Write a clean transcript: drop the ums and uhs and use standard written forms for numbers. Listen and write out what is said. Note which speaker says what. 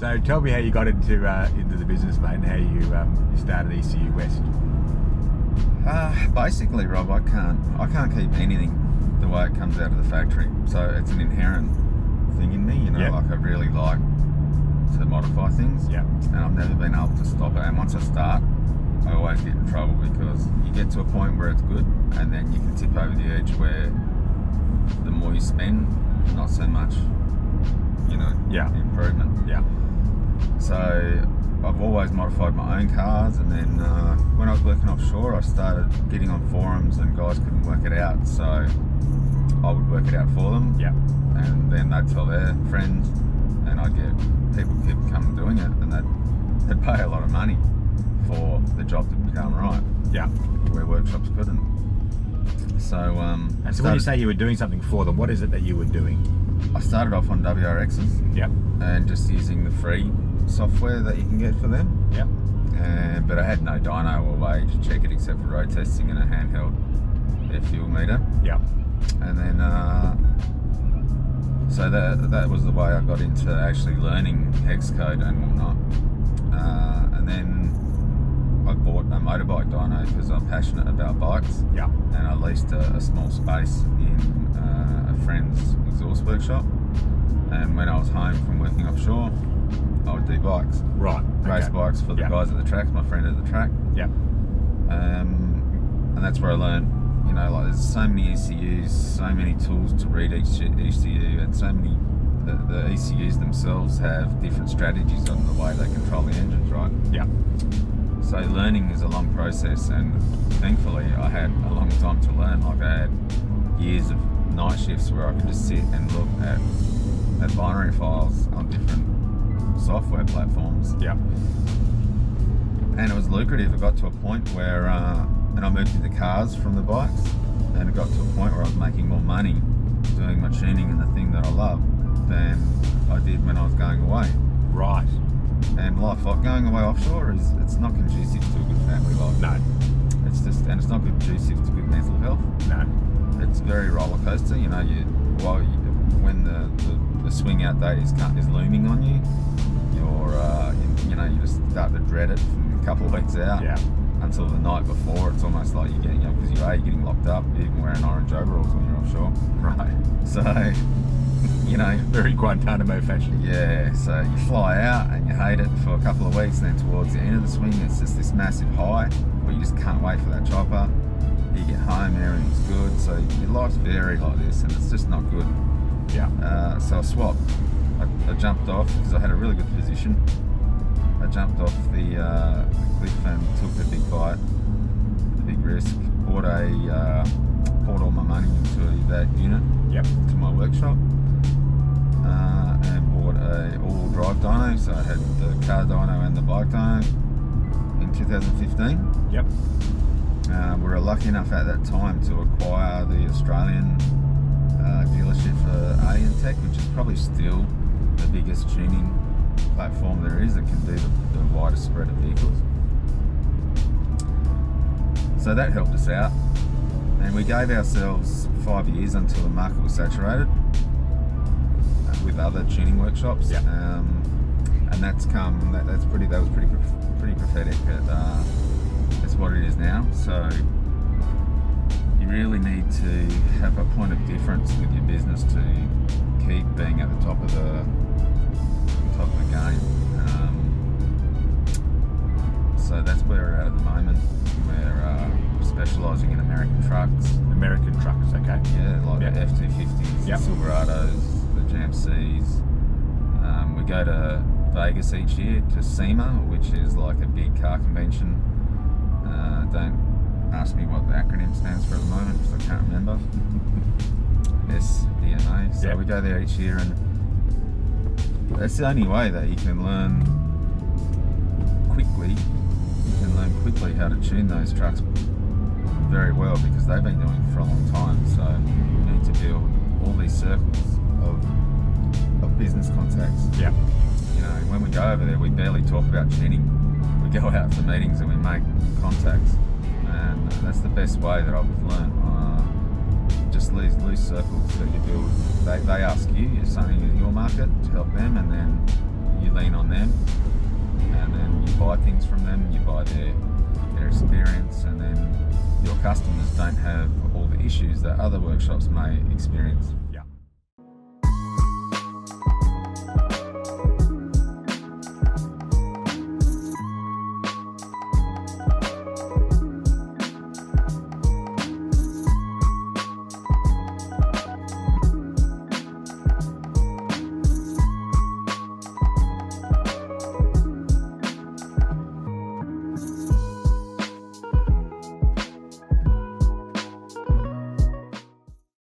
Speaker 1: So tell me how you got into the business, mate, and how you started ECU West.
Speaker 2: Basically, Rob, I can't keep anything the way it comes out of the factory. So it's an inherent thing in me, you know.
Speaker 1: Yep.
Speaker 2: Like I really like to modify things.
Speaker 1: Yeah.
Speaker 2: And I've never been able to stop it. And once I start, I always get in trouble because you get to a point where it's good, and then you can tip over the edge where the more you spend, not so much, improvement.
Speaker 1: Yeah.
Speaker 2: So I've always modified my own cars, and then when I was working offshore, I started getting on forums and guys couldn't work it out, so I would work it out for them.
Speaker 1: Yeah.
Speaker 2: And then they'd tell their friends, and I'd get people keep coming doing it, and they'd pay a lot of money for the job to be done right.
Speaker 1: Yeah.
Speaker 2: Where workshops couldn't. So
Speaker 1: And so when you say you were doing something for them, what is it that you were doing?
Speaker 2: I started off on WRXs.
Speaker 1: Yep.
Speaker 2: And just using the free software that you can get for them.
Speaker 1: Yep.
Speaker 2: But I had no dyno or way to check it except for road testing and a handheld air fuel meter.
Speaker 1: Yep.
Speaker 2: And then so that was the way I got into actually learning hex code and whatnot. And then I bought a motorbike dyno because I'm passionate about bikes.
Speaker 1: Yep.
Speaker 2: And I leased a small space in a friend's exhaust workshop. And when I was home from working offshore, I would do bikes.
Speaker 1: Right.
Speaker 2: Race bikes for the
Speaker 1: Yep.
Speaker 2: guys at the track, my friend at the track.
Speaker 1: Yep.
Speaker 2: And that's where I learned, like there's so many ECUs, so many tools to read each ECU, and so many, the ECUs themselves have different strategies on the way they control the engines, right?
Speaker 1: Yep.
Speaker 2: So learning is a long process, and thankfully I had a long time to learn. Like I had years of night shifts where I could just sit and look at binary files on different software platforms.
Speaker 1: Yep.
Speaker 2: And it was lucrative. It got to a point where, and I moved into cars from the bikes, and it got to a point where I was making more money doing my tuning and the thing that I love than I did when I was going away.
Speaker 1: Right.
Speaker 2: And life, like going away offshore, it's not conducive to a good family life.
Speaker 1: No.
Speaker 2: It's just, and it's not conducive to good mental health.
Speaker 1: No.
Speaker 2: It's very roller coaster. When the swing out date is looming on you, you just start to dread it from a couple of weeks out.
Speaker 1: Yeah.
Speaker 2: Until the night before. It's almost like you're getting, because you're getting locked up, you're even wearing orange overalls when you're offshore.
Speaker 1: Right.
Speaker 2: So,
Speaker 1: Very Guantanamo fashion.
Speaker 2: yeah, so you fly out and you hate it for a couple of weeks, and then towards the end of the swing, it's just this massive high where you just can't wait for that chopper. You get home, everything's good, so your life's very like this, and it's just not good.
Speaker 1: Yeah.
Speaker 2: So I swapped. I jumped off because I had a really good position. I jumped off the cliff and took the big bite, the big risk. Poured all my money into that unit.
Speaker 1: Yep.
Speaker 2: To my workshop, and bought a all-wheel drive dyno. So I had the car dyno and the bike dyno in 2015.
Speaker 1: Yep.
Speaker 2: We were lucky enough at that time to acquire the Australian dealership for Alien Tech, which is probably still the biggest tuning platform there is that can do the widest spread of vehicles. So that helped us out, and we gave ourselves 5 years until the market was saturated with other tuning workshops.
Speaker 1: Yeah.
Speaker 2: And that was pretty prophetic. That's what it is now. So you really need to have a point of difference with your business to keep being at the top of the game. So that's where we're at the moment. We're specialising in American trucks.
Speaker 1: American trucks, okay.
Speaker 2: Yeah, like
Speaker 1: Yep.
Speaker 2: the F-250s,
Speaker 1: Yep.
Speaker 2: the Silverados, the GMCs. We go to Vegas each year to SEMA, which is like a big car convention. Don't ask me what the acronym stands for at the moment because I can't remember. SEMA. So
Speaker 1: Yep.
Speaker 2: we go there each year, and that's the only way that you can learn quickly. You can learn quickly how to tune those trucks very well because they've been doing it for a long time. So you need to build all these circles of business contacts.
Speaker 1: Yeah.
Speaker 2: When we go over there, we barely talk about tuning. We go out for meetings and we make contacts, and that's the best way that I've learned. Just these loose circles that you build. They ask you if something in your market to help them, and then you lean on them, and then you buy things from them, you buy their experience, and then your customers don't have all the issues that other workshops may experience.